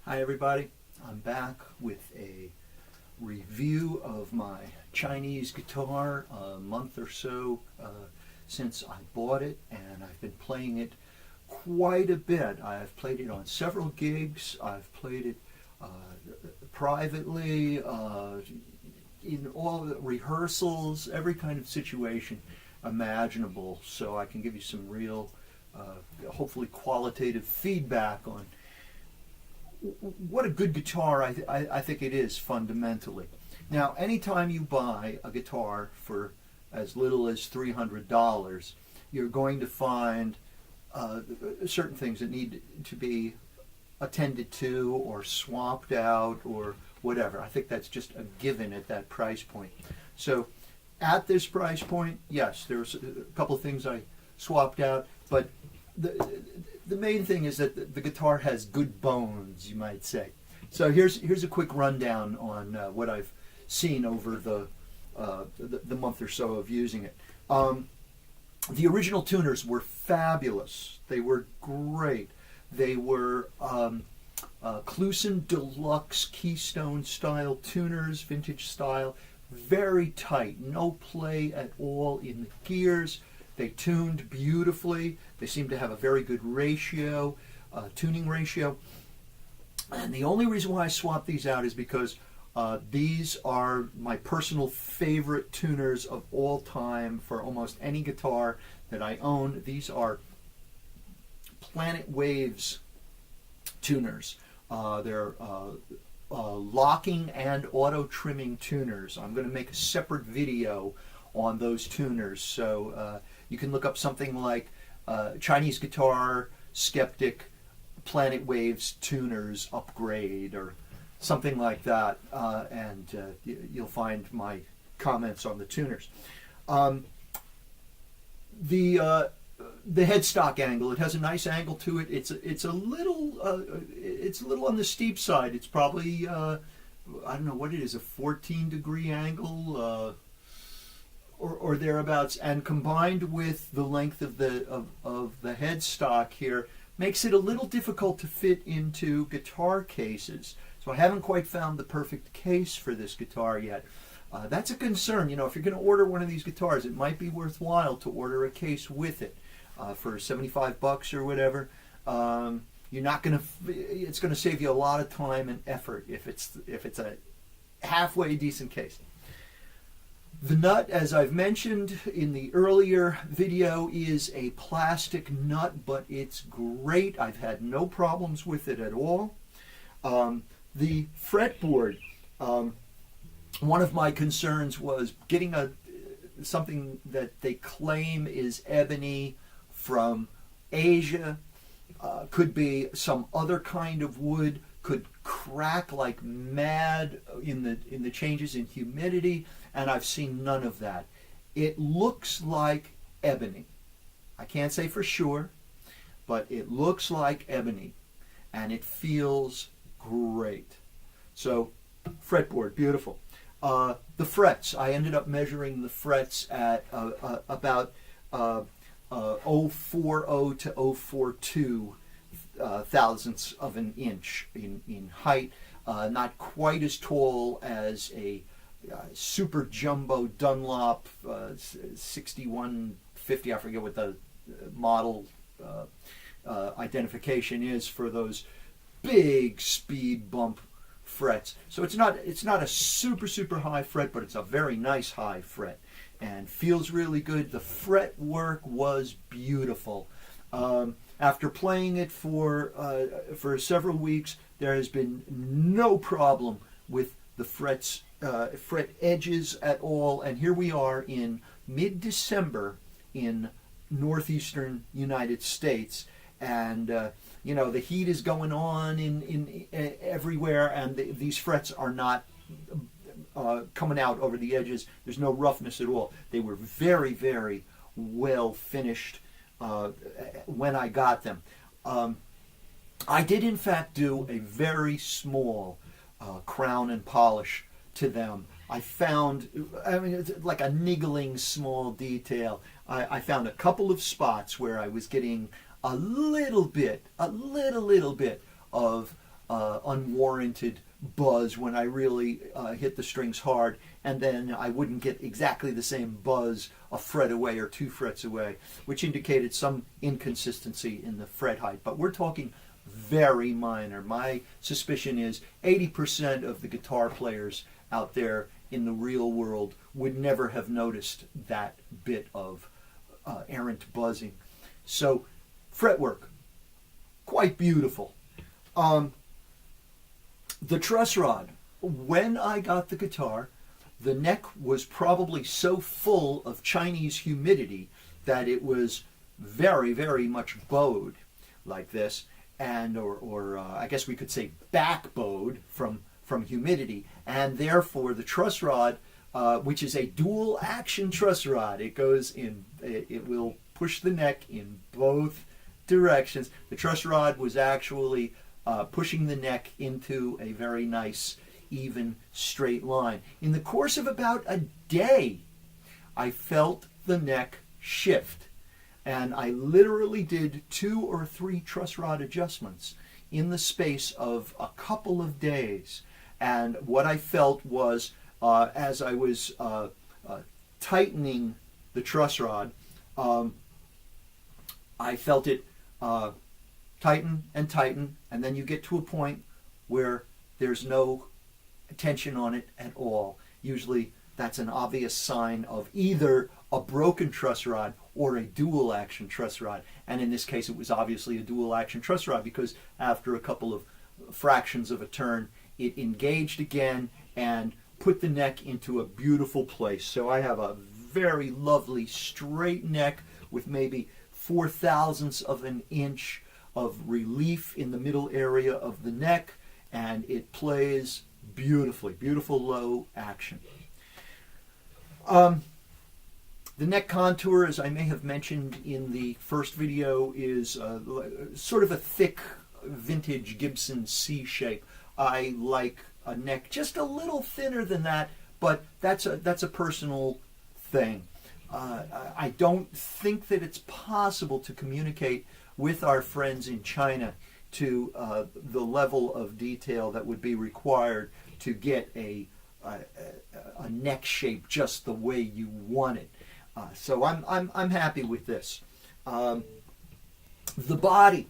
Hi everybody, I'm back with a review of my Chinese guitar a month or so since I bought it, and I've been playing it quite a bit. I've played it on several gigs, I've played it privately, in all the rehearsals, every kind of situation imaginable, so I can give you some real, hopefully qualitative feedback on what a good guitar I think it is fundamentally. Now, anytime you buy a guitar for as little as $300, you're going to find certain things that need to be attended to or swapped out or whatever. I think that's just a given at that price point. So at this price point, yes, there's a couple of things I swapped out, but the main thing is that the guitar has good bones, you might say. So here's a quick rundown on what I've seen over the month or so of using it. The original tuners were fabulous. They were great. They were Kluson Deluxe Keystone style tuners, vintage style, very tight, no play at all in the gears. They tuned beautifully. They seem to have a very good ratio, tuning ratio. And the only reason why I swapped these out is because these are my personal favorite tuners of all time for almost any guitar that I own. These are Planet Waves tuners. They're locking and auto trimming tuners. I'm going to make a separate video on those tuners, so you can look up something like Chinese Guitar Skeptic Planet Waves tuners upgrade or something like that, and you'll find my comments on the tuners. The headstock angle, it has a nice angle to it. It's a little on the steep side. It's probably I don't know what it is, a 14-degree angle or thereabouts, and combined with the length of the headstock here makes it a little difficult to fit into guitar cases. So I haven't quite found the perfect case for this guitar yet. That's a concern. You know, if you're going to order one of these guitars, it might be worthwhile to order a case with it for $75 or whatever. You're not going to. It's going to save you a lot of time and effort if it's a halfway decent case. The nut, as I've mentioned in the earlier video, is a plastic nut, but it's great. I've had no problems with it at all. The fretboard, one of my concerns was getting something that they claim is ebony from Asia. Could be some other kind of wood, could crack like mad in the changes in humidity, and I've seen none of that. It looks like ebony. I can't say for sure, but it looks like ebony, and it feels great. So, fretboard, beautiful. The frets, I ended up measuring the frets at about 0.40 to 0.42 thousandths of an inch in height. Not quite as tall as a super jumbo Dunlop 6150. I forget what the model identification is for those big speed bump frets. So it's not a super high fret, but it's a very nice high fret and feels really good. The fretwork was beautiful. After playing it for several weeks, there has been no problem with the fret edges at all. And here we are in mid-December in northeastern United States, and you know, the heat is going on in everywhere, and these frets are not coming out over the edges. There's no roughness at all. They were very well finished when I got them. I did in fact do a very small crown and polish to them. I found, it's like a niggling small detail. I found a couple of spots where I was getting a little bit of unwarranted buzz when I really hit the strings hard, and then I wouldn't get exactly the same buzz a fret away or 2 frets away, which indicated some inconsistency in the fret height. But we're talking very minor. My suspicion is 80% of the guitar players out there in the real world would never have noticed that bit of errant buzzing. So, fretwork, quite beautiful. The truss rod, when I got the guitar, the neck was probably so full of Chinese humidity that it was very, very much bowed like this, and or I guess we could say back bowed from humidity, and therefore the truss rod, which is a dual action truss rod, it will push the neck in both directions. The truss rod was actually pushing the neck into a very nice, even, straight line. In the course of about a day, I felt the neck shift, and I literally did 2 or 3 truss rod adjustments in the space of a couple of days. And what I felt was, as I was tightening the truss rod, I felt it tighten and tighten, and then you get to a point where there's no tension on it at all. Usually that's an obvious sign of either a broken truss rod or a dual action truss rod. And in this case it was obviously a dual action truss rod, because after a couple of fractions of a turn it engaged again and put the neck into a beautiful place. So I have a very lovely straight neck with maybe 0.004 of an inch of relief in the middle area of the neck, and it plays beautifully, beautiful low action. The neck contour, as I may have mentioned in the first video, is sort of a thick vintage Gibson C shape. I like a neck just a little thinner than that, but that's a personal thing. I don't think that it's possible to communicate with our friends in China to the level of detail that would be required to get a neck shape just the way you want it. So I'm happy with this. The body.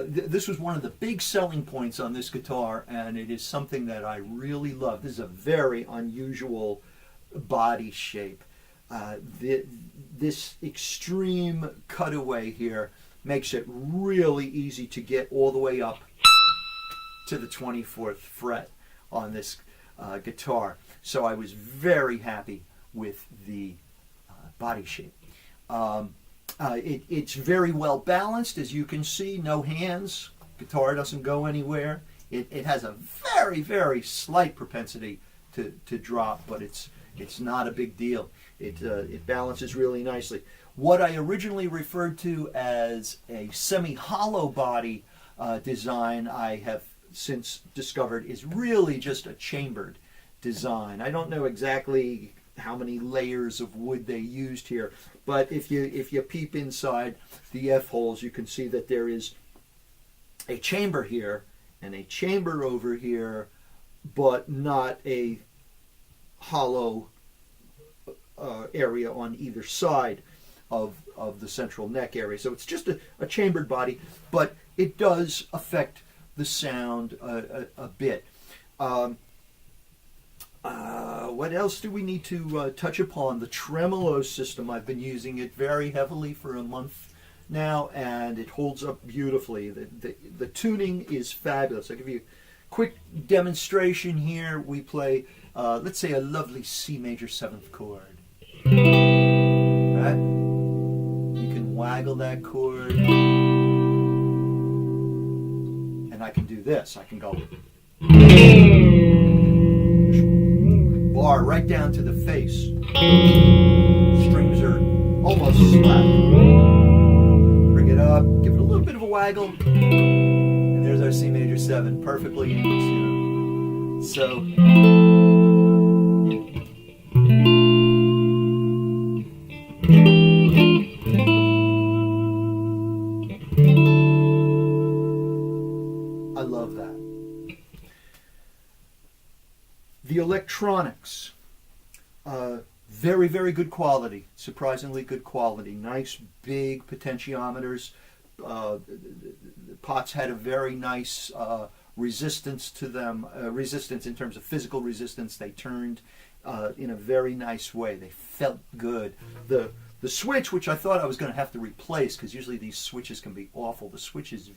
This was one of the big selling points on this guitar, and it is something that I really love. This is a very unusual body shape. This extreme cutaway here makes it really easy to get all the way up to the 24th fret on this guitar. So I was very happy with the body shape. It's very well balanced, as you can see. No hands. Guitar doesn't go anywhere. It has a very, very slight propensity to drop, but it's not a big deal. It balances really nicely. What I originally referred to as a semi-hollow body design, I have since discovered is really just a chambered design. I don't know exactly how many layers of wood they used here, but if you peep inside the F-holes, you can see that there is a chamber here and a chamber over here, but not a hollow area on either side of the central neck area. So it's just a chambered body, but it does affect the sound a bit. What else do we need to touch upon? The Tremolo system. I've been using it very heavily for a month now, and it holds up beautifully. The tuning is fabulous. I'll give you a quick demonstration here. We play, let's say, a lovely C major 7th chord. Right? You can waggle that chord, and I can do this. I can go bar right down to the face. Strings are almost flat. Bring it up, give it a little bit of a waggle, and there's our C major 7, perfectly in tune. So I love that. The electronics, very, very good quality, surprisingly good quality. Nice big potentiometers. The pots had a very nice resistance to them, resistance in terms of physical resistance. They turned in a very nice way. They felt good. The switch, which I thought I was going to have to replace, because usually these switches can be awful, the switch is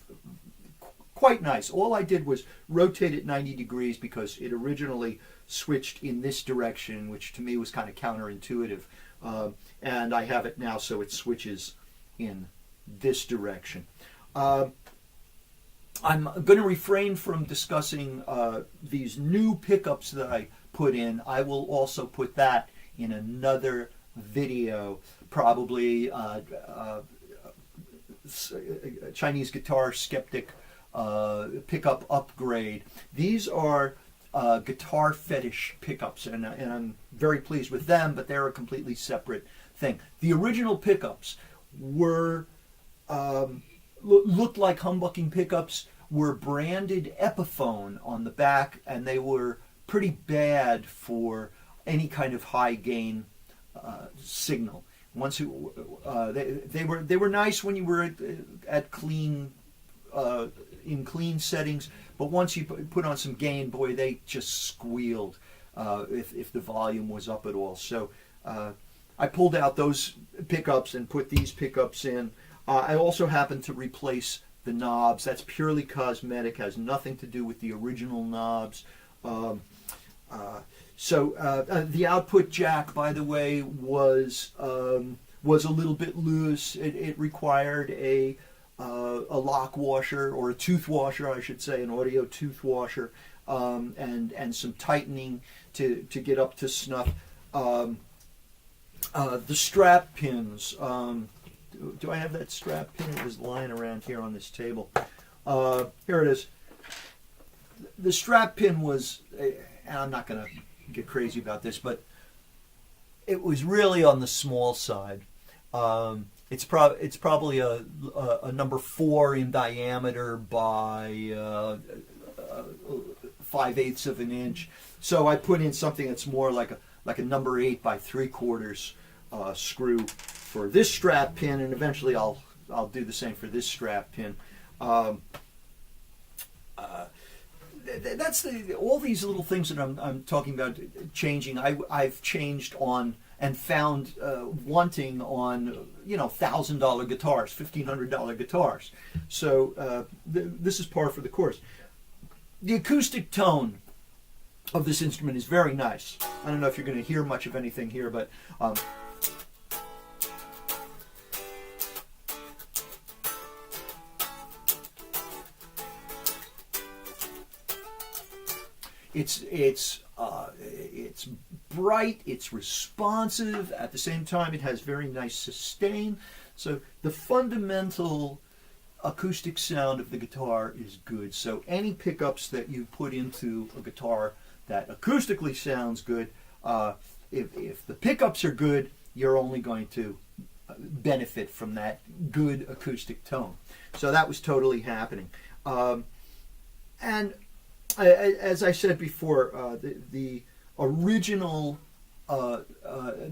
quite nice. All I did was rotate it 90 degrees because it originally switched in this direction, which to me was kind of counterintuitive. And I have it now so it switches in this direction. I'm going to refrain from discussing these new pickups that I put in. I will also put that in another video, probably Chinese guitar skeptic pickup upgrade. These are guitar fetish pickups, and I'm very pleased with them, but they're a completely separate thing. The original pickups were looked like humbucking pickups, were branded Epiphone on the back, and they were pretty bad for any kind of high gain signal. Once they were nice when you were at clean in clean settings, but once you put on some gain, boy, they just squealed if the volume was up at all. So I pulled out those pickups and put these pickups in. I also happened to replace the knobs. That's purely cosmetic, has nothing to do with the original knobs. So the output jack, by the way, was a little bit loose. It required a lock washer, or a tooth washer, I should say, an audio tooth washer, and some tightening to get up to snuff. The strap pins. Do I have that strap pin? It was lying around here on this table. Here it is. The strap pin was, and I'm not going to get crazy about this, but it was really on the small side. It's probably a number 4 in diameter by 5/8 of an inch. So I put in something that's more like a number 8 by 3/4 screw for this strap pin, and eventually I'll do the same for this strap pin. That's all these little things that I'm talking about changing. I've changed on and found wanting on $1,000 guitars, $1,500 guitars. So this is par for the course. The acoustic tone of this instrument is very nice. I don't know if you're going to hear much of anything here, but it's bright, it's responsive. At the same time, it has very nice sustain. So the fundamental acoustic sound of the guitar is good. So any pickups that you put into a guitar that acoustically sounds good, if the pickups are good, you're only going to benefit from that good acoustic tone. So that was totally happening. And as I said before, the original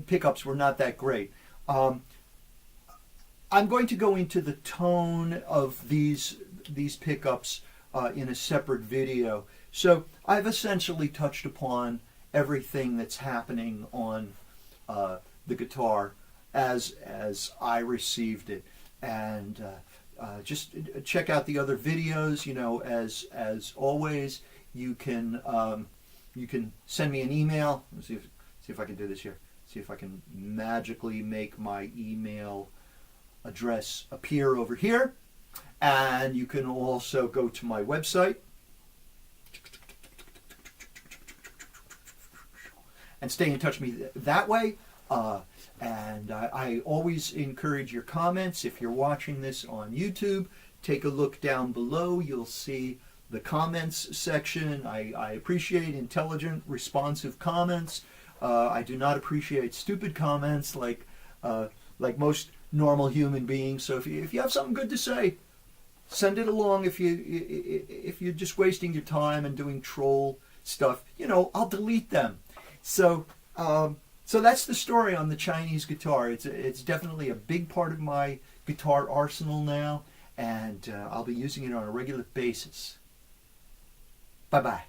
pickups were not that great. I'm going to go into the tone of these pickups in a separate video. So I've essentially touched upon everything that's happening on the guitar as I received it, and just check out the other videos. As always, you can send me an email. Let's see if I can do this here. See if I can magically make my email address appear over here. And you can also go to my website and stay in touch with me that way. And I always encourage your comments. If you're watching this on YouTube, take a look down below. You'll see the comments section. I appreciate intelligent, responsive comments. I do not appreciate stupid comments like most normal human beings. So if you have something good to say, Send it along if you're just wasting your time and doing troll stuff. You know, I'll delete them. So so that's the story on the Chinese guitar. It's definitely a big part of my guitar arsenal now, and I'll be using it on a regular basis. Bye-bye.